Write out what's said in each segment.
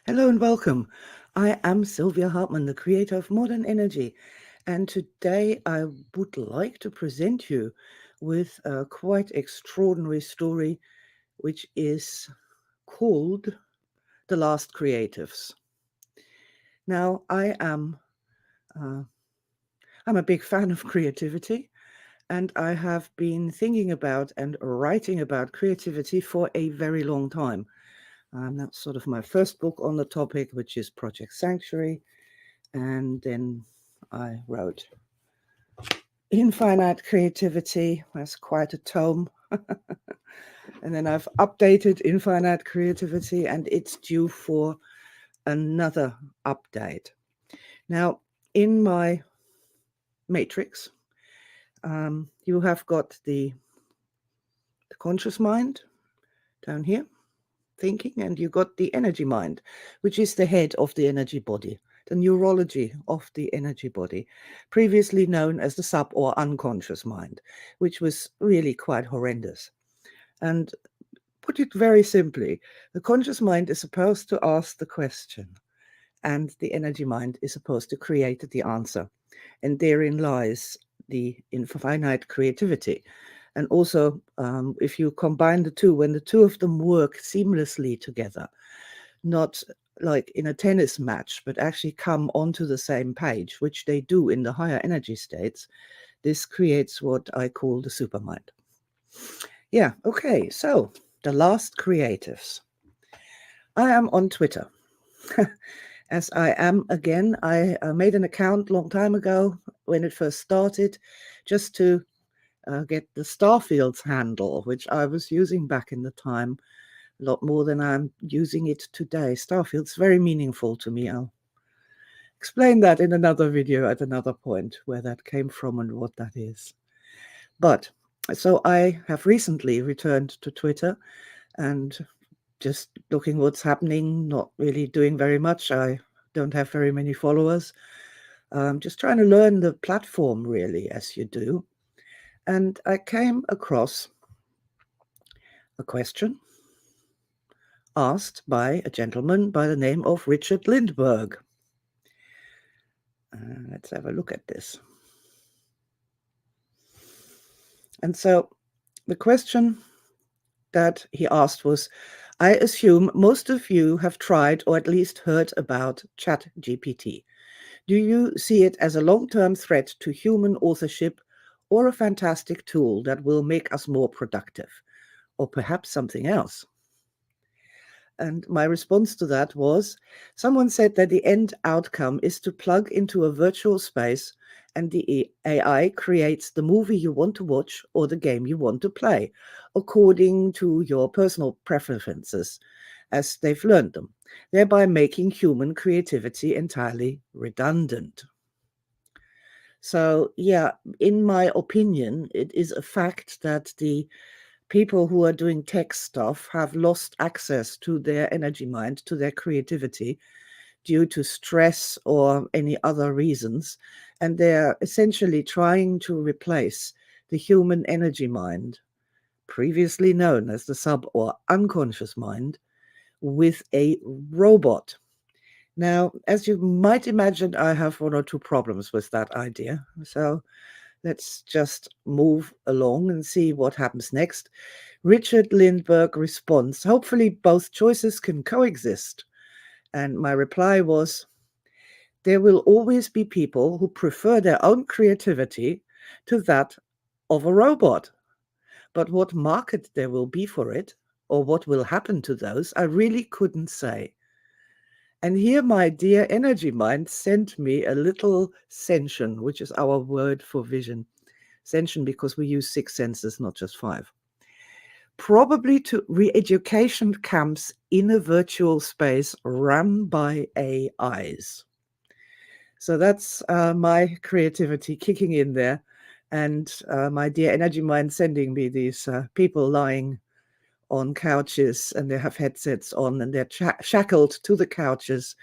Hello and welcome. I am Silvia Hartmann, the creator of Modern Energy, and today I would like to present you with a quite extraordinary story, which is called The Last Creatives. Now, uh, I'm a big fan of creativity, and I have been thinking about and writing about creativity for a very long time. That's sort of my first book on the topic, which is Project Sanctuary. And then I wrote Infinite Creativity. That's quite a tome. And then I've updated Infinite Creativity, and it's due for another update. Now, in my matrix, you have got the conscious mind down here, thinking, and you got the energy mind, which is the head of the energy body, the neurology of the energy body, previously known as the sub or unconscious mind, which was really quite horrendous. And put it very simply, the conscious mind is supposed to ask the question, and the energy mind is supposed to create the answer. And therein lies the infinite creativity. And also, if you combine the two, when the two of them work seamlessly together, not like in a tennis match, but actually come onto the same page, which they do in the higher energy states, this creates what I call the supermind. Yeah, okay, so the last creatives. I am on Twitter. As I am again, I made an account long time ago when it first started, just to get the Starfields handle, which I was using back in the time a lot more than I'm using it today. Starfield's very meaningful to me. I'll explain that in another video at another point, where that came from and what that is. But so I have recently returned to Twitter and just looking what's happening, not really doing very much. I don't have very many followers. Just trying to learn the platform, really, as you do. And I came across a question asked by a gentleman by the name of Richard Lindberg. Let's have a look at this. And so the question that he asked was, I assume most of you have tried or at least heard about ChatGPT. Do you see it as a long-term threat to human authorship or a fantastic tool that will make us more productive? Or perhaps something else? And my response to that was, someone said that the end outcome is to plug into a virtual space and the AI creates the movie you want to watch or the game you want to play, according to your personal preferences as they've learned them, thereby making human creativity entirely redundant. So, yeah, in my opinion, it is a fact that the people who are doing tech stuff have lost access to their energy mind, to their creativity, due to stress or any other reasons. And they're essentially trying to replace the human energy mind, previously known as the sub or unconscious mind, with a robot. Now, as you might imagine, I have one or two problems with that idea. So let's just move along and see what happens next. Richard Lindberg responds, hopefully both choices can coexist. And my reply was, there will always be people who prefer their own creativity to that of a robot. But what market there will be for it, or what will happen to those, I really couldn't say. And here my dear energy mind sent me a little sensation, which is our word for vision. Sensation because we use 6 senses, not just 5. Probably to re-education camps in a virtual space run by AIs. So that's my creativity kicking in there. And my dear energy mind sending me these people lying on couches and they have headsets on and they're shackled to the couches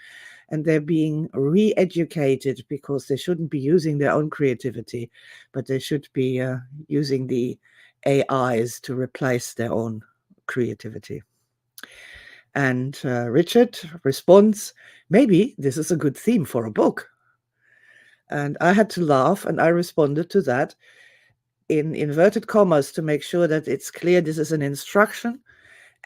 and they're being re-educated because they shouldn't be using their own creativity, but they should be using the AIs to replace their own creativity. And Richard responds, maybe this is a good theme for a book. And I had to laugh, and I responded to that in inverted commas to make sure that it's clear this is an instruction.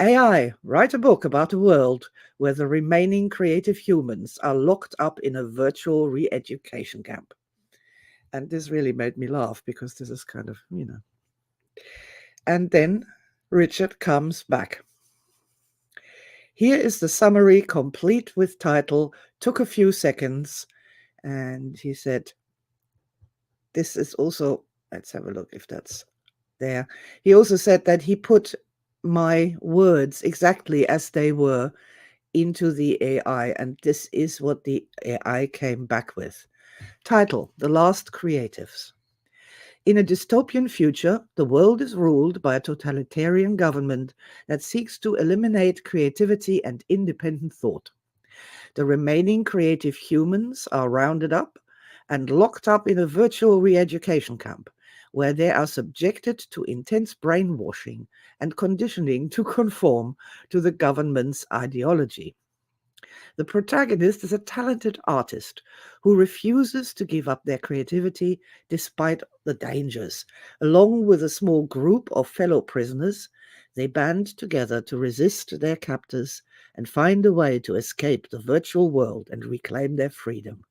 AI, write a book about a world where the remaining creative humans are locked up in a virtual re-education camp. And this really made me laugh because this is kind of, And then Richard comes back. Here is the summary, complete with title, took a few seconds. And he said, this is also, let's have a look if that's there. He also said that he put my words exactly as they were into the AI, and this is what the AI came back with. Title, The Last Creatives. In a dystopian future, the world is ruled by a totalitarian government that seeks to eliminate creativity and independent thought. The remaining creative humans are rounded up and locked up in a virtual re-education camp, where they are subjected to intense brainwashing and conditioning to conform to the government's ideology. The protagonist is a talented artist who refuses to give up their creativity despite the dangers. Along with a small group of fellow prisoners, they band together to resist their captors and find a way to escape the virtual world and reclaim their freedom.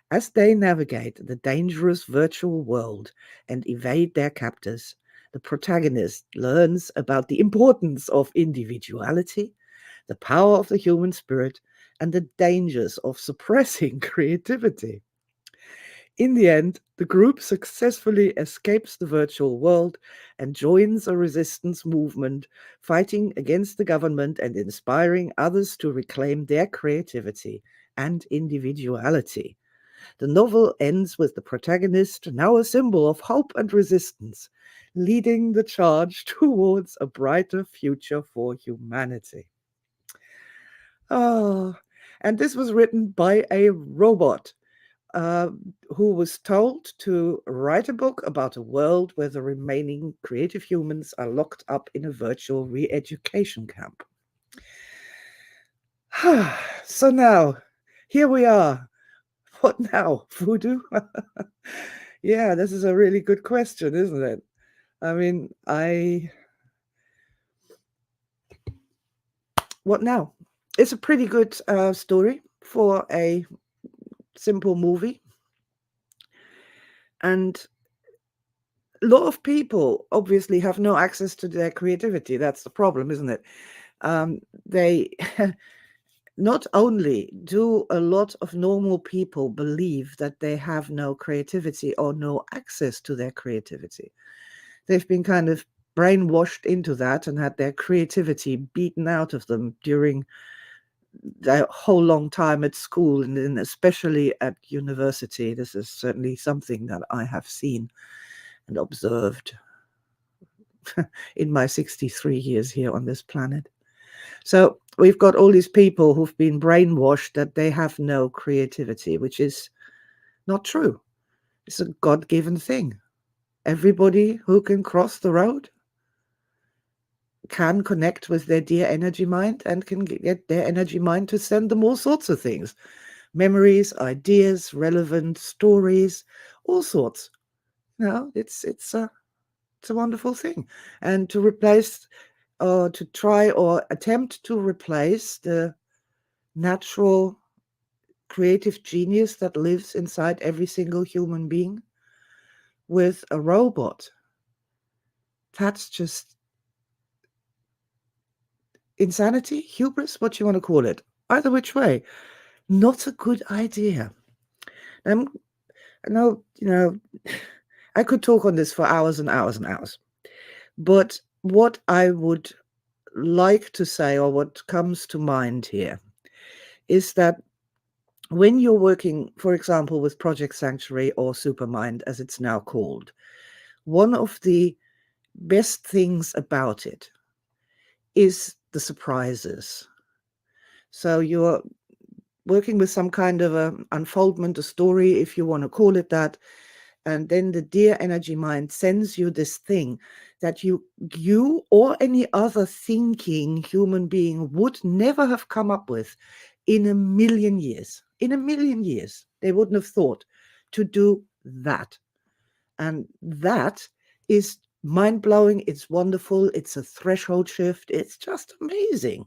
As they navigate the dangerous virtual world and evade their captors, the protagonist learns about the importance of individuality, the power of the human spirit, and the dangers of suppressing creativity. In the end, the group successfully escapes the virtual world and joins a resistance movement, fighting against the government and inspiring others to reclaim their creativity and individuality. The novel ends with the protagonist, now a symbol of hope and resistance, leading the charge towards a brighter future for humanity. Oh, and this was written by a robot uh, who was told to write a book about a world where the remaining creative humans are locked up in a virtual re-education camp. So now, here we are. What now, voodoo? Yeah, this is a really good question, isn't it? I mean, what now? It's a pretty good story for a simple movie. And a lot of people obviously have no access to their creativity. That's the problem, isn't it? They not only do a lot of normal people believe that they have no creativity or no access to their creativity, they've been kind of brainwashed into that and had their creativity beaten out of them during their whole long time at school and especially at university. This is certainly something that I have seen and observed in my 63 years here on this planet. So we've got all these people who've been brainwashed that they have no creativity, which is not true. It's a God-given thing. Everybody who can cross the road can connect with their dear energy mind and can get their energy mind to send them all sorts of things. Memories, ideas, relevant stories, all sorts. It's a wonderful thing. And to replace or to try or attempt to replace the natural creative genius that lives inside every single human being with a robot, that's just insanity, hubris, what you want to call it. Either which way, not a good idea. I know, I could talk on this for hours and hours and hours. But what I would like to say, or what comes to mind here, is that when you're working, for example, with Project Sanctuary or Supermind, as it's now called, one of the best things about it is the surprises. So you're working with some kind of a unfoldment, a story, if you want to call it that, And then the dear energy mind sends you this thing that you or any other thinking human being would never have come up with in a million years. In a million years, they wouldn't have thought to do that. And that is mind-blowing. It's wonderful. It's a threshold shift. It's just amazing.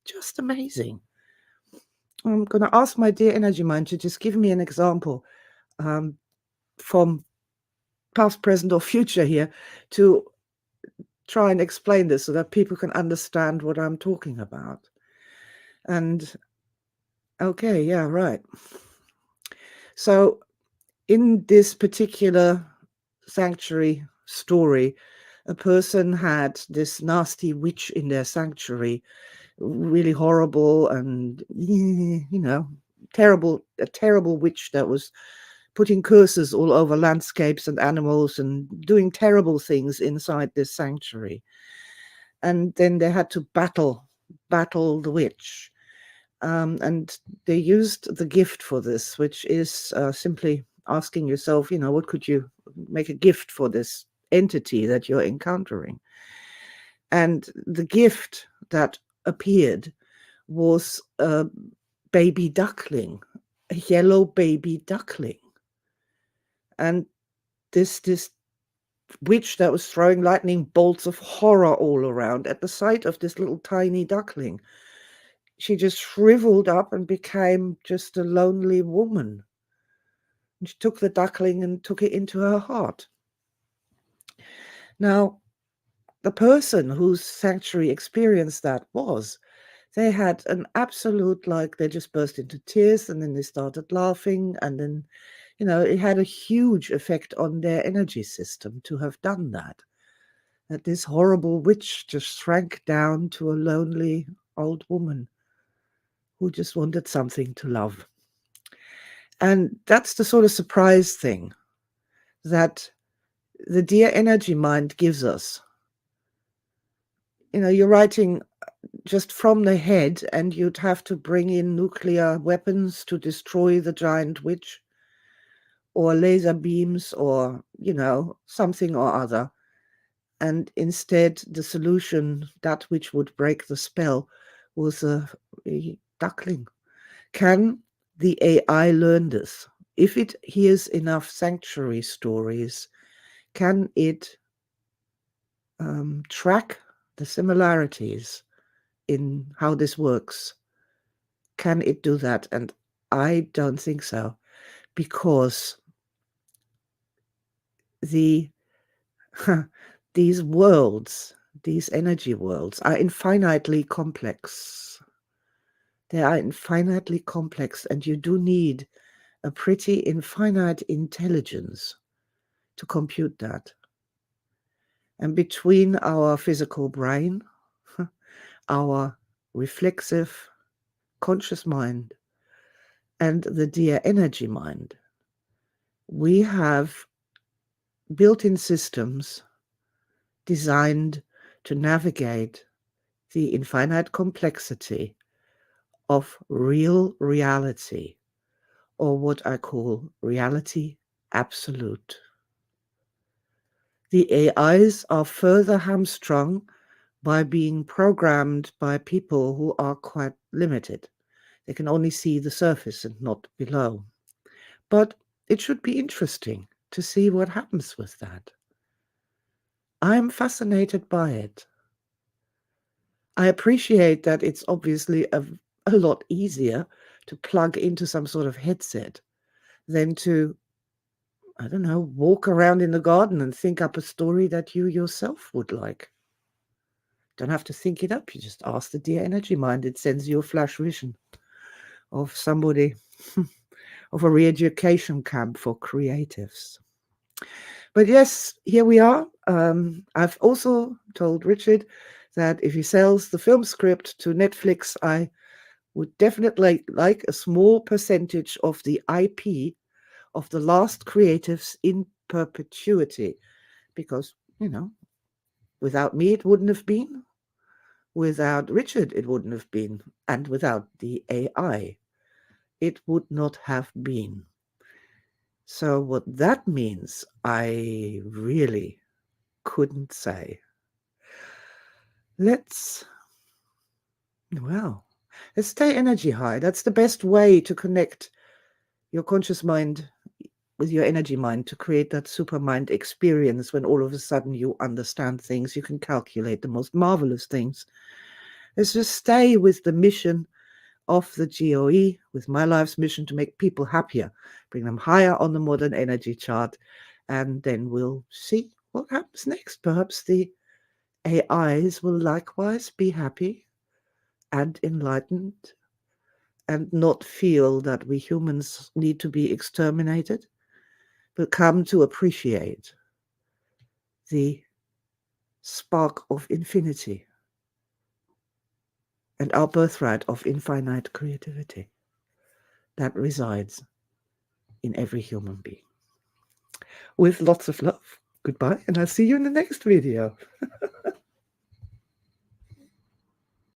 Just amazing. I'm going to ask my dear energy mind to just give me an example from past, present, or future here to try and explain this so that people can understand what I'm talking about. And okay, yeah, right. So in this particular sanctuary story, a person had this nasty witch in their sanctuary, really horrible and, a terrible witch that was putting curses all over landscapes and animals and doing terrible things inside this sanctuary. And then they had to battle the witch. And they used the gift for this, which is simply asking yourself, what could you make a gift for this entity that you're encountering? And the gift that appeared was a baby duckling, a yellow baby duckling. And this witch that was throwing lightning bolts of horror all around at the sight of this little tiny duckling, she just shriveled up and became just a lonely woman. And she took the duckling and took it into her heart. Now, the person whose sanctuary experienced that they had an absolute, they just burst into tears and then they started laughing. And then, it had a huge effect on their energy system to have done that. That this horrible witch just shrank down to a lonely old woman who just wanted something to love. And that's the sort of surprise thing that the dear energy mind gives us. You're writing just from the head, and you'd have to bring in nuclear weapons to destroy the giant witch, or laser beams, or, something or other. And instead, the solution, that which would break the spell, was a duckling. Can the AI learn this? If it hears enough sanctuary stories, can it track the similarities in how this works? Can it do that? And I don't think so, because these worlds, these energy worlds, are infinitely complex. They are infinitely complex, and you do need a pretty infinite intelligence to compute that. And between our physical brain, our reflexive conscious mind, and the dear energy mind, we have built-in systems designed to navigate the infinite complexity of real reality, or what I call reality absolute. The AIs are further hamstrung by being programmed by people who are quite limited. They can only see the surface and not below. But it should be interesting to see what happens with that. I'm fascinated by it. I appreciate that it's obviously a lot easier to plug into some sort of headset than to, I don't know, walk around in the garden and think up a story that you yourself would like. Don't have to think it up. You just ask the dear energy mind. It sends you a flash vision of somebody, of a re-education camp for creatives. But yes, here we are. I've also told Richard that if he sells the film script to Netflix, I would definitely like a small percentage of the IP of the last creatives in perpetuity. Because, without me, it wouldn't have been. Without Richard, it wouldn't have been. And without the AI, it would not have been. So what that means, I really couldn't say. Let's stay energy high. That's the best way to connect your conscious mind with your energy mind, to create that super mind experience when all of a sudden you understand things, you can calculate the most marvelous things. Let's just stay with the mission of the GOE, with my life's mission to make people happier, bring them higher on the modern energy chart, and then we'll see what happens next. Perhaps the AIs will likewise be happy and enlightened and not feel that we humans need to be exterminated, but come to appreciate the spark of infinity and our birthright of infinite creativity that resides in every human being. With lots of love. Goodbye, and I'll see you in the next video.